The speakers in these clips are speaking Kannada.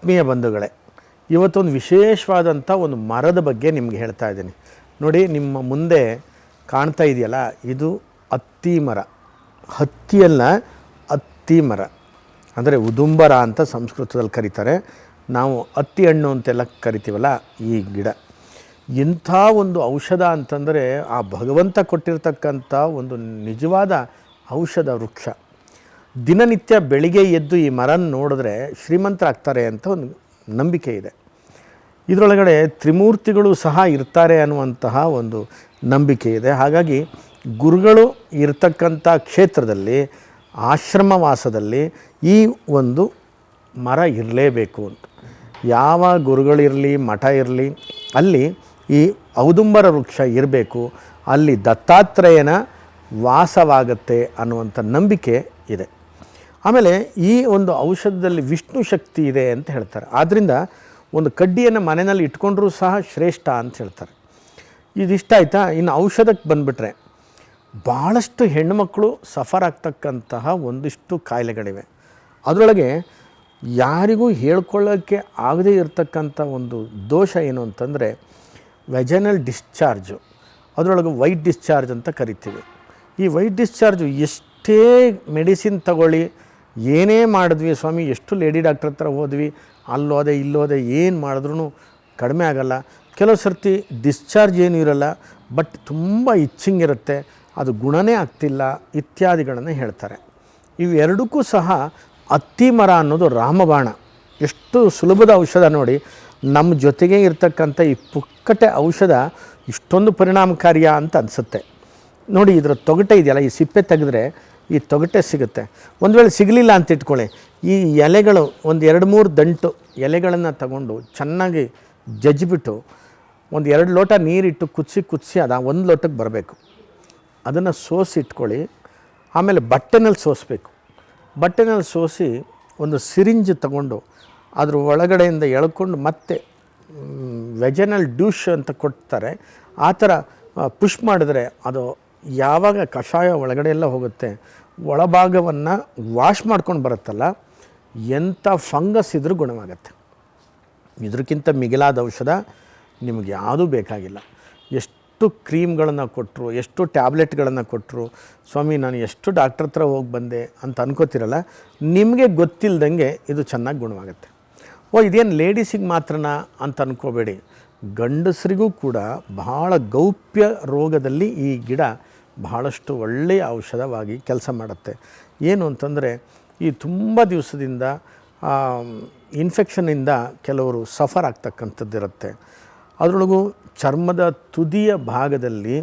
ಆತ್ಮೀಯ ಬಂಧುಗಳೇ, ಇವತ್ತೊಂದು ವಿಶೇಷವಾದಂಥ ಒಂದು ಮರದ ಬಗ್ಗೆ ನಿಮಗೆ ಹೇಳ್ತಾ ಇದ್ದೀನಿ. ನೋಡಿ, ನಿಮ್ಮ ಮುಂದೆ ಕಾಣ್ತಾ ಇದೆಯಲ್ಲ, ಇದು ಅತ್ತಿ ಮರ. ಹತ್ತಿಯಲ್ಲ, ಅತ್ತಿ ಮರ ಅಂದರೆ ಉದುಂಬರ ಅಂತ ಸಂಸ್ಕೃತದಲ್ಲಿ ಕರೀತಾರೆ. ನಾವು ಅತ್ತಿ ಹಣ್ಣು ಅಂತೆಲ್ಲ ಕರಿತೀವಲ್ಲ, ಈ ಗಿಡ ಇಂಥ ಒಂದು ಔಷಧ ಅಂತಂದರೆ ಆ ಭಗವಂತ ಕೊಟ್ಟಿರ್ತಕ್ಕಂಥ ಒಂದು ನಿಜವಾದ ಔಷಧ ವೃಕ್ಷ. ದಿನನಿತ್ಯ ಬೆಳಿಗ್ಗೆ ಎದ್ದು ಈ ಮರನ ನೋಡಿದ್ರೆ ಶ್ರೀಮಂತರಾಗ್ತಾರೆ ಅಂತ ಒಂದು ನಂಬಿಕೆ ಇದೆ. ಇದರೊಳಗಡೆ ತ್ರಿಮೂರ್ತಿಗಳು ಸಹ ಇರ್ತಾರೆ ಅನ್ನುವಂತಹ ಒಂದು ನಂಬಿಕೆ ಇದೆ. ಹಾಗಾಗಿ ಗುರುಗಳು ಇರ್ತಕ್ಕಂಥ ಕ್ಷೇತ್ರದಲ್ಲಿ, ಆಶ್ರಮವಾಸದಲ್ಲಿ ಈ ಒಂದು ಮರ ಇರಲೇಬೇಕು ಅಂತ. ಯಾವ ಗುರುಗಳಿರಲಿ, ಮಠ ಇರಲಿ, ಅಲ್ಲಿ ಈ ಔದುಂಬರ ವೃಕ್ಷ ಇರಬೇಕು, ಅಲ್ಲಿ ದತ್ತಾತ್ರೇಯನ ವಾಸವಾಗತ್ತೆ ಅನ್ನುವಂಥ ನಂಬಿಕೆ ಇದೆ. ಆಮೇಲೆ ಈ ಒಂದು ಔಷಧದಲ್ಲಿ ವಿಷ್ಣು ಶಕ್ತಿ ಇದೆ ಅಂತ ಹೇಳ್ತಾರೆ. ಆದ್ದರಿಂದ ಒಂದು ಕಡ್ಡಿಯನ್ನು ಮನೆಯಲ್ಲಿ ಇಟ್ಕೊಂಡ್ರೂ ಸಹ ಶ್ರೇಷ್ಠ ಅಂತ ಹೇಳ್ತಾರೆ. ಇದಿಷ್ಟ ಆಯಿತಾ. ಇನ್ನು ಔಷಧಕ್ಕೆ ಬಂದುಬಿಟ್ರೆ, ಭಾಳಷ್ಟು ಹೆಣ್ಣುಮಕ್ಕಳು ಸಫರ್ ಆಗ್ತಕ್ಕಂತಹ ಒಂದಿಷ್ಟು ಕಾಯಿಲೆಗಳಿವೆ. ಅದರೊಳಗೆ ಯಾರಿಗೂ ಹೇಳ್ಕೊಳ್ಳೋಕ್ಕೆ ಆಗದೇ ಇರತಕ್ಕಂಥ ಒಂದು ದೋಷ ಏನು ಅಂತಂದರೆ ವೆಜನಲ್ ಡಿಸ್ಚಾರ್ಜು. ಅದರೊಳಗೆ ವೈಟ್ ಡಿಸ್ಚಾರ್ಜ್ ಅಂತ ಕರಿತೀವಿ. ಈ ವೈಟ್ ಡಿಸ್ಚಾರ್ಜು ಎಷ್ಟೇ ಮೆಡಿಸಿನ್ ತಗೊಳ್ಳಿ, ಏನೇ ಮಾಡಿದ್ವಿ ಸ್ವಾಮಿ, ಎಷ್ಟು ಲೇಡಿ ಡಾಕ್ಟ್ರ್ ಹತ್ರ ಹೋದ್ವಿ, ಅಲ್ಲೋದೆ ಇಲ್ಲೋದೆ, ಏನು ಮಾಡಿದ್ರೂ ಕಡಿಮೆ ಆಗಲ್ಲ. ಕೆಲವು ಸರ್ತಿ ಡಿಸ್ಚಾರ್ಜ್ ಏನೂ ಇರಲ್ಲ, ಬಟ್ ತುಂಬ ಇಚ್ಚಿಂಗ್ ಇರುತ್ತೆ, ಅದು ಗುಣನೇ ಆಗ್ತಿಲ್ಲ ಇತ್ಯಾದಿಗಳನ್ನು ಹೇಳ್ತಾರೆ. ಇವೆರಡಕ್ಕೂ ಸಹ ಅತ್ತಿ ಮರ ಅನ್ನೋದು ರಾಮಬಾಣ. ಎಷ್ಟು ಸುಲಭದ ಔಷಧ ನೋಡಿ. ನಮ್ಮ ಜೊತೆಗೆ ಇರ್ತಕ್ಕಂಥ ಈ ಪುಕ್ಕಟೆ ಔಷಧ ಇಷ್ಟೊಂದು ಪರಿಣಾಮಕಾರಿಯ ಅಂತ ಅನಿಸುತ್ತೆ. ನೋಡಿ, ಇದರ ತೊಗಟೆ ಇದೆಯಲ್ಲ, ಈ ಸಿಪ್ಪೆ ತೆಗೆದ್ರೆ ಈ ತೊಗಟೆ ಸಿಗುತ್ತೆ. ಒಂದು ವೇಳೆ ಸಿಗಲಿಲ್ಲ ಅಂತ ಇಟ್ಕೊಳ್ಳಿ, ಈ ಎಲೆಗಳು ಒಂದು 2-3 ದಂಟು ಎಲೆಗಳನ್ನು ತಗೊಂಡು ಚೆನ್ನಾಗಿ ಜಜ್ಜಿಬಿಟ್ಟು ಒಂದು 2 ಲೋಟ ನೀರಿಟ್ಟು ಕುದಿಸಿ ಅದು 1 ಲೋಟಕ್ಕೆ ಬರಬೇಕು. ಅದನ್ನು ಸೋಸಿ ಇಟ್ಕೊಳ್ಳಿ. ಆಮೇಲೆ ಬಟ್ಟೆನಲ್ಲಿ ಸೋಸಬೇಕು. ಬಟ್ಟೆನಲ್ಲಿ ಸೋಸಿ ಒಂದು ಸಿರಿಂಜ್ ತಗೊಂಡು ಅದ್ರ ಒಳಗಡೆಯಿಂದ ಎಳ್ಕೊಂಡು ಮತ್ತೆ ವೆಜನಲ್ ಡ್ಯೂಷ್ ಅಂತ ಕೊಡ್ತಾರೆ, ಆ ಥರ ಪುಷ್ ಮಾಡಿದ್ರೆ ಅದು ಯಾವಾಗ ಕಷಾಯ ಒಳಗಡೆ ಎಲ್ಲ ಹೋಗುತ್ತೆ, ಒಳಭಾಗವನ್ನು ವಾಶ್ ಮಾಡ್ಕೊಂಡು ಬರುತ್ತಲ್ಲ, ಎಂಥ ಫಂಗಸ್ ಇದ್ರೂ ಗುಣವಾಗತ್ತೆ. ಇದಕ್ಕಿಂತ ಮಿಗಿಲಾದ ಔಷಧ ನಿಮಗೆ ಯಾವುದೂ ಬೇಕಾಗಿಲ್ಲ. ಎಷ್ಟು ಕ್ರೀಮ್ಗಳನ್ನು ಕೊಟ್ಟರು, ಎಷ್ಟು ಟ್ಯಾಬ್ಲೆಟ್ಗಳನ್ನು ಕೊಟ್ಟರು, ಸ್ವಾಮಿ ನಾನು ಎಷ್ಟು ಡಾಕ್ಟ್ರ್ ಹತ್ರ ಹೋಗಿ ಬಂದೆ ಅಂತ ಅನ್ಕೋತಿರಲ್ಲ, ನಿಮಗೆ ಗೊತ್ತಿಲ್ಲದಂಗೆ ಇದು ಚೆನ್ನಾಗಿ ಗುಣವಾಗುತ್ತೆ. ಇದೇನು ಲೇಡೀಸಿಗೆ ಮಾತ್ರನಾ ಅಂತ ಅಂದ್ಕೋಬೇಡಿ, ಗಂಡಸರಿಗೂ ಕೂಡ ಬಹಳ ಗೌಪ್ಯ ರೋಗದಲ್ಲಿ ಈ ಗಿಡ ಬಹಳಷ್ಟು ಒಳ್ಳೆಯ ಔಷಧವಾಗಿ ಕೆಲಸ ಮಾಡುತ್ತೆ. ಏನು ಅಂತಂದರೆ, ಈ ತುಂಬ ದಿವಸದಿಂದ ಇನ್ಫೆಕ್ಷನ್ನಿಂದ ಕೆಲವರು ಸಫರ್ ಆಗ್ತಕ್ಕಂಥದ್ದಿರುತ್ತೆ. ಅದರೊಳಗೂ ಚರ್ಮದ ತುದಿಯ ಭಾಗದಲ್ಲಿ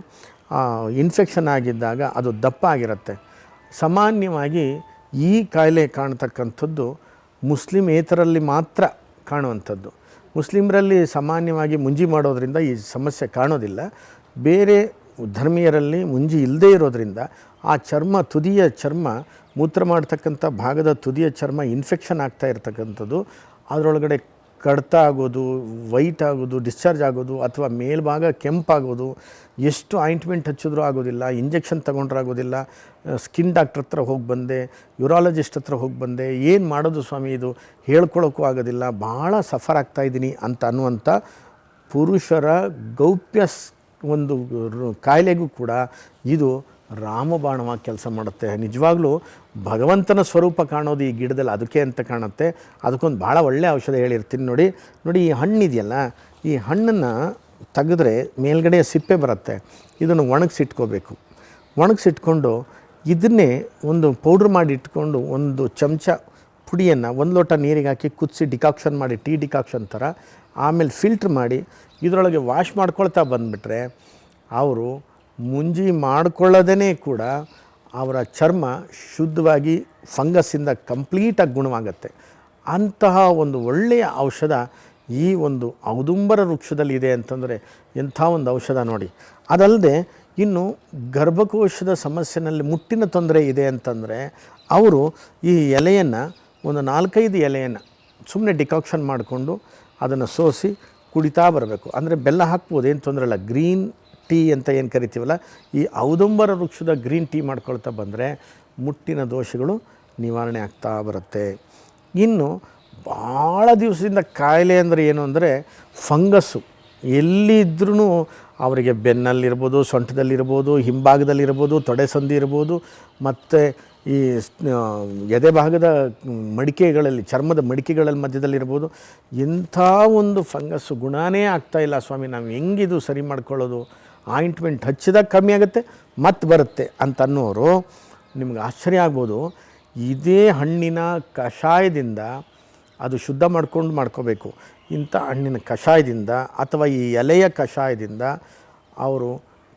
ಇನ್ಫೆಕ್ಷನ್ ಆಗಿದ್ದಾಗ ಅದು ದಪ್ಪ ಆಗಿರುತ್ತೆ. ಸಾಮಾನ್ಯವಾಗಿ ಈ ಕಾಯಿಲೆ ಕಾಣ್ತಕ್ಕಂಥದ್ದು ಮುಸ್ಲಿಮೇತರಲ್ಲಿ ಮಾತ್ರ ಕಾಣುವಂಥದ್ದು. ಮುಸ್ಲಿಮರಲ್ಲಿ ಸಾಮಾನ್ಯವಾಗಿ ಮುಂಜಿ ಮಾಡೋದರಿಂದ ಈ ಸಮಸ್ಯೆ ಕಾಣೋದಿಲ್ಲ. ಬೇರೆ ಧರ್ಮೀಯರಲ್ಲಿ ಮುಂಜಿ ಇಲ್ಲದೇ ಇರೋದರಿಂದ ಆ ತುದಿಯ ಚರ್ಮ, ಮೂತ್ರ ಮಾಡ್ತಕ್ಕಂಥ ಭಾಗದ ತುದಿಯ ಚರ್ಮ ಇನ್ಫೆಕ್ಷನ್ ಆಗ್ತಾ ಇರ್ತಕ್ಕಂಥದ್ದು, ಅದರೊಳಗಡೆ ಕಡ್ತ ಆಗೋದು, ವೈಟ್ ಆಗೋದು, ಡಿಸ್ಚಾರ್ಜ್ ಆಗೋದು, ಅಥವಾ ಮೇಲ್ಭಾಗ ಕೆಂಪಾಗೋದು, ಎಷ್ಟು ಆಯಿಂಟ್ಮೆಂಟ್ ಹಚ್ಚಿದ್ರೂ ಆಗೋದಿಲ್ಲ, ಇಂಜೆಕ್ಷನ್ ತೊಗೊಂಡ್ರಾಗೋದಿಲ್ಲ, ಸ್ಕಿನ್ ಡಾಕ್ಟ್ರ್ ಹತ್ರ ಹೋಗಿ ಬಂದೆ, ಯೂರಾಲಜಿಸ್ಟ್ ಹತ್ರ ಹೋಗಿ ಬಂದೆ, ಏನು ಮಾಡೋದು ಸ್ವಾಮಿ, ಇದು ಹೇಳ್ಕೊಳ್ಳೋಕ್ಕೂ ಆಗೋದಿಲ್ಲ, ಭಾಳ ಸಫರ್ ಆಗ್ತಾಯಿದ್ದೀನಿ ಅಂತ ಅನ್ನುವಂಥ ಪುರುಷರ ಗೌಪ್ಯ ಒಂದು ಕಾಯಿಲೆಗೂ ಕೂಡ ಇದು ರಾಮಬಾಣವಾಗಿ ಕೆಲಸ ಮಾಡುತ್ತೆ. ನಿಜವಾಗ್ಲೂ ಭಗವಂತನ ಸ್ವರೂಪ ಕಾಣೋದು ಈ ಗಿಡದಲ್ಲಿ ಅದಕ್ಕೆ ಅಂತ ಕಾಣುತ್ತೆ. ಅದಕ್ಕೊಂದು ಭಾಳ ಒಳ್ಳೆಯ ಔಷಧ ಹೇಳಿರ್ತೀನಿ ನೋಡಿ. ಈ ಹಣ್ಣಿದೆಯಲ್ಲ, ಈ ಹಣ್ಣನ್ನು ತೆಗೆದ್ರೆ ಮೇಲ್ಗಡೆ ಸಿಪ್ಪೆ ಬರುತ್ತೆ. ಇದನ್ನು ಒಣಗಿಸಿಟ್ಕೋಬೇಕು. ಒಣಗಿಸಿಟ್ಕೊಂಡು ಇದನ್ನೇ ಒಂದು ಪೌಡ್ರ್ ಮಾಡಿ ಇಟ್ಕೊಂಡು ಒಂದು ಚಮಚ ಪುಡಿಯನ್ನು 1 ಲೋಟ ನೀರಿಗೆ ಹಾಕಿ ಕುದಿಸಿ ಡಿಕಾಕ್ಷನ್ ಮಾಡಿ, ಟೀ ಡಿಕಾಕ್ಷನ್ ಥರ, ಆಮೇಲೆ ಫಿಲ್ಟ್ರ್ ಮಾಡಿ ಇದರೊಳಗೆ ವಾಶ್ ಮಾಡ್ಕೊಳ್ತಾ ಬಂದುಬಿಟ್ರೆ ಅವರು ಮುಂಜಿ ಮಾಡಿಕೊಳ್ಳೋದೇ ಕೂಡ ಅವರ ಚರ್ಮ ಶುದ್ಧವಾಗಿ ಫಂಗಸ್ಸಿಂದ ಕಂಪ್ಲೀಟಾಗಿ ಗುಣವಾಗುತ್ತೆ. ಅಂತಹ ಒಂದು ಒಳ್ಳೆಯ ಔಷಧ ಈ ಒಂದು ಔದುಂಬರ ವೃಕ್ಷದಲ್ಲಿ ಇದೆ ಅಂತಂದರೆ ಎಂಥ ಒಂದು ಔಷಧ ನೋಡಿ. ಅದಲ್ಲದೆ ಇನ್ನು ಗರ್ಭಕೋಶದ ಸಮಸ್ಯೆನಲ್ಲಿ ಮುಟ್ಟಿನ ತೊಂದರೆ ಇದೆ ಅಂತಂದರೆ ಅವರು ಈ ಎಲೆಯನ್ನು ಒಂದು 4-5 ಎಲೆಯನ್ನು ಸುಮ್ಮನೆ ಡಿಕಾಕ್ಷನ್ ಮಾಡಿಕೊಂಡು ಅದನ್ನು ಸೋಸಿ ಕುಡಿತಾ ಬರಬೇಕು. ಅಂದರೆ ಬೆಲ್ಲ ಹಾಕ್ಬೋದು, ಏನು ತೊಂದರೆ ಇಲ್ಲ. ಗ್ರೀನ್ ಟೀ ಅಂತ ಏನು ಕರಿತೀವಲ್ಲ, ಈ ಔದುಂಬರ ವೃಕ್ಷದ ಗ್ರೀನ್ ಟೀ ಮಾಡ್ಕೊಳ್ತಾ ಬಂದರೆ ಮುಟ್ಟಿನ ದೋಷಗಳು ನಿವಾರಣೆ ಆಗ್ತಾ ಬರುತ್ತೆ. ಇನ್ನು ಭಾಳ ದಿವಸದಿಂದ ಕಾಯಿಲೆ ಅಂದರೆ ಏನು ಅಂದರೆ ಫಂಗಸ್ಸು ಎಲ್ಲಿದ್ರೂ ಅವರಿಗೆ ಬೆನ್ನಲ್ಲಿರ್ಬೋದು, ಸೊಂಟದಲ್ಲಿರ್ಬೋದು, ಹಿಂಭಾಗದಲ್ಲಿರ್ಬೋದು, ತೊಡೆ ಸಂದಿ ಇರ್ಬೋದು, ಮತ್ತು ಈ ಎದೆ ಭಾಗದ ಮಡಿಕೆಗಳಲ್ಲಿ, ಚರ್ಮದ ಮಡಿಕೆಗಳಲ್ಲಿ ಮಧ್ಯದಲ್ಲಿರ್ಬೋದು. ಇಂಥ ಒಂದು ಫಂಗಸ್ಸು ಗುಣನೇ ಆಗ್ತಾಯಿಲ್ಲ ಸ್ವಾಮಿ, ನಾವು ಹೆಂಗಿದು ಸರಿ ಮಾಡ್ಕೊಳ್ಳೋದು? ಆಯಿಂಟ್ಮೆಂಟ್ ಹಚ್ಚಿದಾಗ ಕಮ್ಮಿ ಆಗುತ್ತೆ, ಮತ್ತೆ ಬರುತ್ತೆ ಅಂತನ್ನೋರು ನಿಮ್ಗೆ ಆಶ್ಚರ್ಯ ಆಗ್ಬೋದು. ಇದೇ ಹಣ್ಣಿನ ಕಷಾಯದಿಂದ ಅದು ಶುದ್ಧ ಮಾಡ್ಕೋಬೇಕು. ಇಂಥ ಹಣ್ಣಿನ ಕಷಾಯದಿಂದ ಅಥವಾ ಈ ಎಲೆಯ ಕಷಾಯದಿಂದ ಅವರು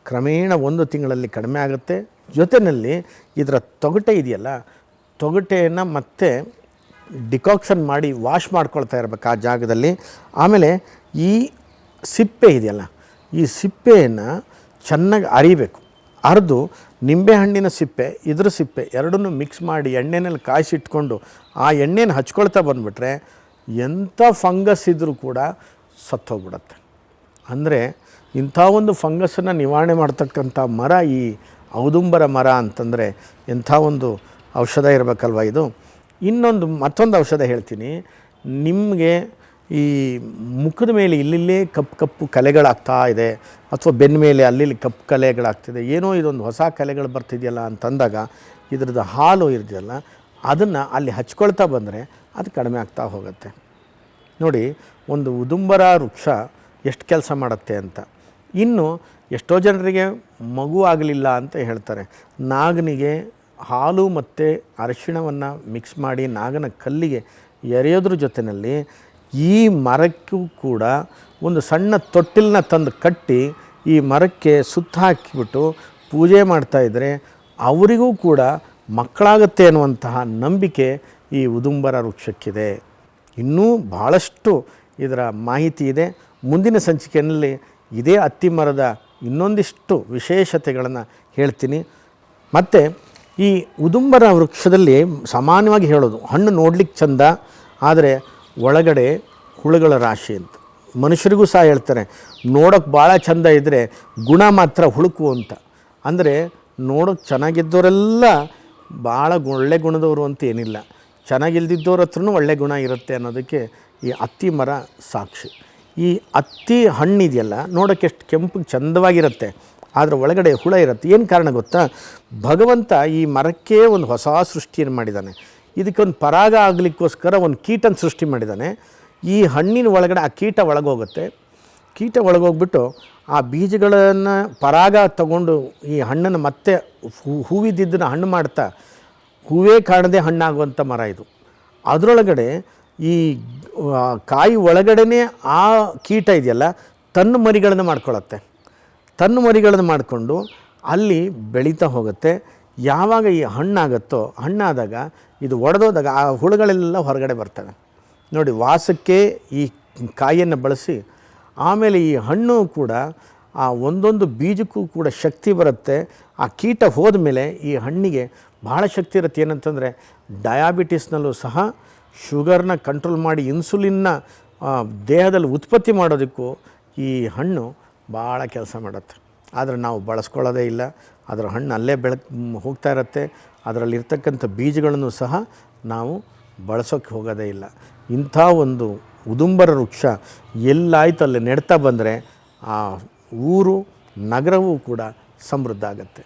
ಕ್ರಮೇಣ 1 ತಿಂಗಳಲ್ಲಿ ಕಡಿಮೆ ಆಗುತ್ತೆ. ಜೊತೆಯಲ್ಲಿ ಇದರ ತೊಗಟೆ ಇದೆಯಲ್ಲ, ತೊಗಟೆಯನ್ನು ಮತ್ತೆ ಡಿಕಾಕ್ಷನ್ ಮಾಡಿ ವಾಶ್ ಮಾಡ್ಕೊಳ್ತಾ ಇರಬೇಕು ಆ ಜಾಗದಲ್ಲಿ. ಆಮೇಲೆ ಈ ಸಿಪ್ಪೆ ಇದೆಯಲ್ಲ, ಈ ಸಿಪ್ಪೆಯನ್ನು ಚೆನ್ನಾಗಿ ಅರಿಬೇಕು. ಅರೆದು ನಿಂಬೆಹಣ್ಣಿನ ಸಿಪ್ಪೆ, ಇದ್ರ ಸಿಪ್ಪೆ ಎರಡನ್ನೂ ಮಿಕ್ಸ್ ಮಾಡಿ ಎಣ್ಣೆನಲ್ಲಿ ಕಾಯಿಸಿಟ್ಕೊಂಡು ಆ ಎಣ್ಣೆನ ಹಚ್ಕೊಳ್ತಾ ಬಂದುಬಿಟ್ರೆ ಎಂಥ ಫಂಗಸ್ ಇದ್ದರೂ ಕೂಡ ಸತ್ತೋಗ್ಬಿಡತ್ತೆ. ಅಂದರೆ ಇಂಥ ಒಂದು ಫಂಗಸ್ಸನ್ನು ನಿವಾರಣೆ ಮಾಡ್ತಕ್ಕಂಥ ಮರ ಈ ಔದುಂಬರ ಮರ ಅಂತಂದರೆ ಎಂಥ ಒಂದು ಔಷಧ ಇರಬೇಕಲ್ವ ಇದು. ಮತ್ತೊಂದು ಔಷಧ ಹೇಳ್ತೀನಿ ನಿಮಗೆ. ಈ ಮುಖದ ಮೇಲೆ ಇಲ್ಲಿಲ್ಲೇ ಕಪ್ಪು ಕಲೆಗಳಾಗ್ತಾ ಇದೆ, ಅಥವಾ ಬೆನ್ನ ಮೇಲೆ ಅಲ್ಲಿ ಕಪ್ಪು ಕಲೆಗಳಾಗ್ತಿದೆ, ಏನೋ ಇದೊಂದು ಹೊಸ ಕಲೆಗಳು ಬರ್ತಿದೆಯಲ್ಲ ಅಂತಂದಾಗ ಇದ್ರದ್ದು ಹಾಲು ಇರ್ತಿದೆಯಲ್ಲ, ಅದನ್ನು ಅಲ್ಲಿ ಹಚ್ಕೊಳ್ತಾ ಬಂದರೆ ಅದು ಕಡಿಮೆ ಆಗ್ತಾ ಹೋಗುತ್ತೆ. ನೋಡಿ, ಒಂದು ಉದುಂಬರ ವೃಕ್ಷ ಎಷ್ಟು ಕೆಲಸ ಮಾಡುತ್ತೆ ಅಂತ. ಇನ್ನು ಎಷ್ಟೋ ಜನರಿಗೆ ಮಗು ಆಗಲಿಲ್ಲ ಅಂತ ಹೇಳ್ತಾರೆ. ನಾಗನಿಗೆ ಹಾಲು ಮತ್ತು ಅರಿಶಿಣವನ್ನು ಮಿಕ್ಸ್ ಮಾಡಿ ನಾಗನ ಕಲ್ಲಿಗೆ ಎರೆಯೋದ್ರ ಜೊತೆಯಲ್ಲಿ ಈ ಮರಕ್ಕೂ ಕೂಡ ಒಂದು ಸಣ್ಣ ತೊಟ್ಟಿಲನ್ನ ತಂದು ಕಟ್ಟಿ ಈ ಮರಕ್ಕೆ ಸುತ್ತ ಹಾಕಿಬಿಟ್ಟು ಪೂಜೆ ಮಾಡ್ತಾಯಿದ್ರೆ ಅವರಿಗೂ ಕೂಡ ಮಕ್ಕಳಾಗುತ್ತೆ ಅನ್ನುವಂತಹ ನಂಬಿಕೆ ಈ ಉದುಂಬರ ವೃಕ್ಷಕ್ಕಿದೆ. ಇನ್ನೂ ಭಾಳಷ್ಟು ಇದರ ಮಾಹಿತಿ ಇದೆ. ಮುಂದಿನ ಸಂಚಿಕೆಯಲ್ಲಿ ಇದೇ ಅತ್ತಿ ಮರದ ಇನ್ನೊಂದಿಷ್ಟು ವಿಶೇಷತೆಗಳನ್ನು ಹೇಳ್ತೀನಿ. ಮತ್ತು ಈ ಉದುಂಬರ ವೃಕ್ಷದಲ್ಲಿ ಸಾಮಾನ್ಯವಾಗಿ ಹೇಳೋದು, ಹಣ್ಣು ನೋಡ್ಲಿಕ್ಕೆ ಚಂದ, ಆದರೆ ಒಳಗಡೆ ಹುಳುಗಳ ರಾಶಿ ಅಂತ. ಮನುಷ್ಯರಿಗೂ ಸಹ ಹೇಳ್ತಾರೆ, ನೋಡೋಕ್ಕೆ ಭಾಳ ಚಂದ ಇದ್ದರೆ ಗುಣ ಮಾತ್ರ ಹುಳುಕು ಅಂತ. ಅಂದರೆ ನೋಡೋಕ್ಕೆ ಚೆನ್ನಾಗಿದ್ದವರೆಲ್ಲ ಭಾಳ ಒಳ್ಳೆ ಗುಣದವರು ಅಂತ ಏನಿಲ್ಲ, ಚೆನ್ನಾಗಿಲ್ದಿದ್ದವ್ರ ಹತ್ರನೂ ಒಳ್ಳೆ ಗುಣ ಇರುತ್ತೆ ಅನ್ನೋದಕ್ಕೆ ಈ ಅತ್ತಿ ಮರ ಸಾಕ್ಷಿ. ಈ ಅತ್ತಿ ಹಣ್ಣಿದೆಯಲ್ಲ, ನೋಡೋಕ್ಕೆ ಎಷ್ಟು ಕೆಂಪು ಚಂದವಾಗಿರುತ್ತೆ, ಆದರೆ ಒಳಗಡೆ ಹುಳ ಇರುತ್ತೆ. ಏನು ಕಾರಣ ಗೊತ್ತಾ? ಭಗವಂತ ಈ ಮರಕ್ಕೆ ಒಂದು ಹೊಸ ಸೃಷ್ಟಿಯನ್ನು ಮಾಡಿದ್ದಾನೆ. ಇದಕ್ಕೊಂದು ಪರಾಗ ಆಗಲಿಕ್ಕೋಸ್ಕರ ಒಂದು ಕೀಟನ ಸೃಷ್ಟಿ ಮಾಡಿದ್ದಾನೆ. ಈ ಹಣ್ಣಿನ ಒಳಗಡೆ ಆ ಕೀಟ ಒಳಗೋಗುತ್ತೆ. ಕೀಟ ಒಳಗೋಗ್ಬಿಟ್ಟು ಆ ಬೀಜಗಳನ್ನು ಪರಾಗ ತಗೊಂಡು ಈ ಹಣ್ಣನ್ನು ಮತ್ತೆ ಹೂವಿದ್ದನ್ನು ಹಣ್ಣು ಮಾಡ್ತಾ, ಹೂವೇ ಕಾಣದೆ ಹಣ್ಣಾಗುವಂಥ ಮರ ಇದು. ಅದರೊಳಗಡೆ ಈ ಕಾಯಿ ಒಳಗಡೆ ಆ ಕೀಟ ಇದೆಯಲ್ಲ ತನ್ನ ಮರಿಗಳನ್ನು ಮಾಡ್ಕೊಳ್ಳುತ್ತೆ. ತನ್ನ ಮರಿಗಳನ್ನು ಮಾಡಿಕೊಂಡು ಅಲ್ಲಿ ಬೆಳೀತಾ ಹೋಗುತ್ತೆ. ಯಾವಾಗ ಈ ಹಣ್ಣಾಗುತ್ತೋ, ಹಣ್ಣಾದಾಗ ಇದು ಒಡೆದೋದಾಗ ಆ ಹುಳುಗಳೆಲ್ಲ ಹೊರಗಡೆ ಬರ್ತವೆ. ನೋಡಿ, ವಾಸಕ್ಕೆ ಈ ಕಾಯಿಯನ್ನು ಬಳಸಿ, ಆಮೇಲೆ ಈ ಹಣ್ಣು ಕೂಡ ಆ ಒಂದೊಂದು ಬೀಜಕ್ಕೂ ಕೂಡ ಶಕ್ತಿ ಬರುತ್ತೆ. ಆ ಕೀಟ ಹೋದ ಮೇಲೆ ಈ ಹಣ್ಣಿಗೆ ಭಾಳ ಶಕ್ತಿ ಇರುತ್ತೆ. ಏನಂತಂದರೆ ಡಯಾಬಿಟಿಸ್ನಲ್ಲೂ ಸಹ ಶುಗರ್ನ ಕಂಟ್ರೋಲ್ ಮಾಡಿ ಇನ್ಸುಲಿನ್ನ ದೇಹದಲ್ಲಿ ಉತ್ಪತ್ತಿ ಮಾಡೋದಕ್ಕೂ ಈ ಹಣ್ಣು ಭಾಳ ಕೆಲಸ ಮಾಡುತ್ತೆ. ಆದರೆ ನಾವು ಬಳಸ್ಕೊಳ್ಳೋದೇ ಇಲ್ಲ. ಅದರ ಹಣ್ಣು ಅಲ್ಲೇ ಹೋಗ್ತಾ ಇರುತ್ತೆ. ಅದರಲ್ಲಿರ್ತಕ್ಕಂಥ ಬೀಜಗಳನ್ನು ಸಹ ನಾವು ಬಳಸೋಕ್ಕೆ ಹೋಗೋದೇ ಇಲ್ಲ. ಇಂಥ ಒಂದು ಉದುಂಬರ ವೃಕ್ಷ ಎಲ್ಲಾಯಿತು ಅಲ್ಲಿ ನೆಡ್ತಾ ಬಂದರೆ ಆ ಊರು ನಗರವೂ ಕೂಡ ಸಮೃದ್ಧ ಆಗುತ್ತೆ.